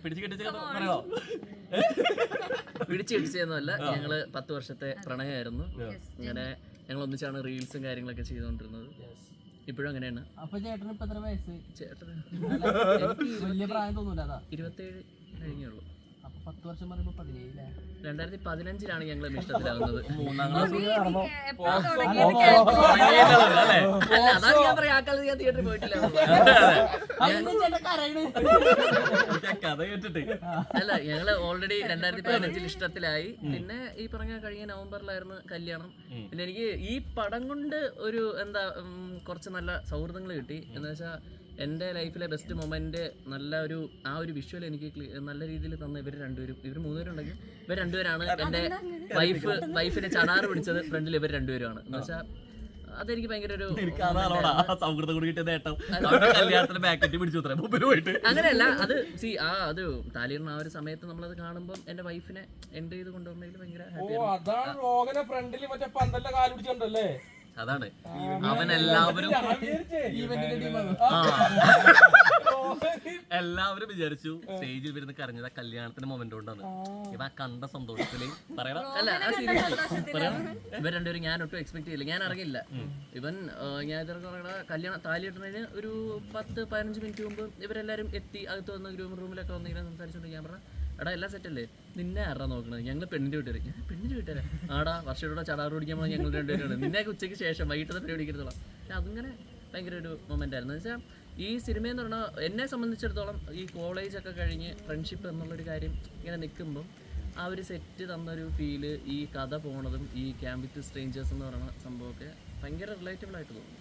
പിടിച്ചു കിട്ടിച്ചതൊന്നുമല്ല, ഞങ്ങള് 10 വർഷത്തെ പ്രണയമായിരുന്നു. ഇങ്ങനെ ഞങ്ങൾ ഒന്നിച്ചാണ് റീൽസും കാര്യങ്ങളൊക്കെ ചെയ്തുകൊണ്ടിരുന്നത്. ഇപ്പോഴും അങ്ങനെയാണ്. അപ്പൊ ചേട്ടന് ഇപ്പൊ എത്ര വയസ്സ്? ചേട്ടന് വലിയ പ്രായം തോന്നൂല. 27 കഴിഞ്ഞുള്ളൂ. അപ്പൊ 10 വർഷം പറയുമ്പോ 17 2015 ഞങ്ങൾ ഇഷ്ടത്തിലാവുന്നത്. 3ാം ക്ലാസ്. അതാണ് ഞാൻ പറയാം, ആ കാലത്ത് ഞാൻ തിയേറ്ററിൽ പോയിട്ടില്ല. അല്ല, ഞങ്ങള് ഓൾറെഡി 2015 ഇഷ്ടത്തിലായി. പിന്നെ ഈ പറഞ്ഞ കഴിഞ്ഞ നവംബറിലായിരുന്നു കല്യാണം. പിന്നെ എനിക്ക് ഈ പടം കൊണ്ട് ഒരു കുറച്ച് നല്ല സൗഹൃദങ്ങൾ കിട്ടി. എന്ന് വെച്ചാൽ എൻ്റെ ലൈഫിലെ ബെസ്റ്റ് മൊമെന്റ് നല്ല ആ ഒരു വിഷ്വൽ എനിക്ക് നല്ല രീതിയിൽ തന്ന ഇവർ മൂന്നുപേരുണ്ടെങ്കിൽ ഇവർ രണ്ടുപേരാണ്. എൻ്റെ വൈഫിനെ ചടാറ് പിടിച്ചത് ഫ്രണ്ടിൽ ഇവർ രണ്ടുപേരുമാണ്. എന്ന് വെച്ചാൽ അതെനിക്ക് ഭയങ്കര ഒരു അങ്ങനെയല്ല. അത് അത് താലിയിടുന്ന ആ ഒരു സമയത്ത് നമ്മളത് കാണുമ്പോൾ എന്റെ വൈഫിനെ എൻഡ് ചെയ്ത് കൊണ്ടുവന്നതിൽ ഭയങ്കര ഹാപ്പി. അതാണ് അവനെല്ലാവരും വിചാരിച്ചു സ്റ്റേജിൽ വരുന്ന കരഞ്ഞത് കല്യാണത്തിന്റെ മൊമെന്റ് കൊണ്ടാണ്. ഇവ കണ്ട സന്തോഷത്തില് പറയണം. അല്ല, ഇവർ രണ്ടുപേരും ഞാൻ ഒട്ടും എക്സ്പെക്ട് ചെയ്യില്ല. ഞാൻ അറിയില്ല. ഞാൻ ഇതൊക്കെ കല്യാണം താലിയിടുന്നതിന് ഒരു 10-15 മിനിറ്റ് മുമ്പ് ഇവരെല്ലാരും എത്തി. അകത്ത് വന്ന് റൂമിലൊക്കെ വന്ന് ഇങ്ങനെ സംസാരിച്ചോണ്ട് ഞാൻ പറഞ്ഞ, എടാ എല്ലാം സെറ്റല്ലേ, നിന്നെ ആരാ നോക്കണത്? ഞങ്ങൾ പെണ്ണിന്റെ വീട്ടുകാരെ. ഞാൻ പെണ്ണിന്റെ വീട്ടുകാരെ? ആടാ, വർഷയുടെ ചടാറ് പിടിക്കാൻ പോകാൻ ഞങ്ങൾ രണ്ടുപേരാണ്. നിന്നെയൊക്കെ ഉച്ചയ്ക്ക് ശേഷം വൈകിട്ടത്തെ പരിപാടിക്കരുത്തോളം. പക്ഷെ അതിങ്ങനെ ഭയങ്കര ഒരു മൊമെന്റ് ആയിരുന്നു. എന്ന് വെച്ചാൽ ഈ സിനിമയെന്ന് പറഞ്ഞാൽ എന്നെ സംബന്ധിച്ചിടത്തോളം ഈ കോളേജൊക്കെ കഴിഞ്ഞ് ഫ്രണ്ട്ഷിപ്പ് എന്നുള്ളൊരു കാര്യം ഇങ്ങനെ നിൽക്കുമ്പം ആ ഒരു സെറ്റ് തന്നൊരു ഫീല്, ഈ കഥ പോണതും ഈ ക്യാമ്പ് വിത്ത് സ്ട്രേഞ്ചേഴ്സ് എന്ന് പറയുന്ന സംഭവമൊക്കെ ഭയങ്കര റിലേറ്റബിൾ ആയിട്ട് തോന്നുന്നു.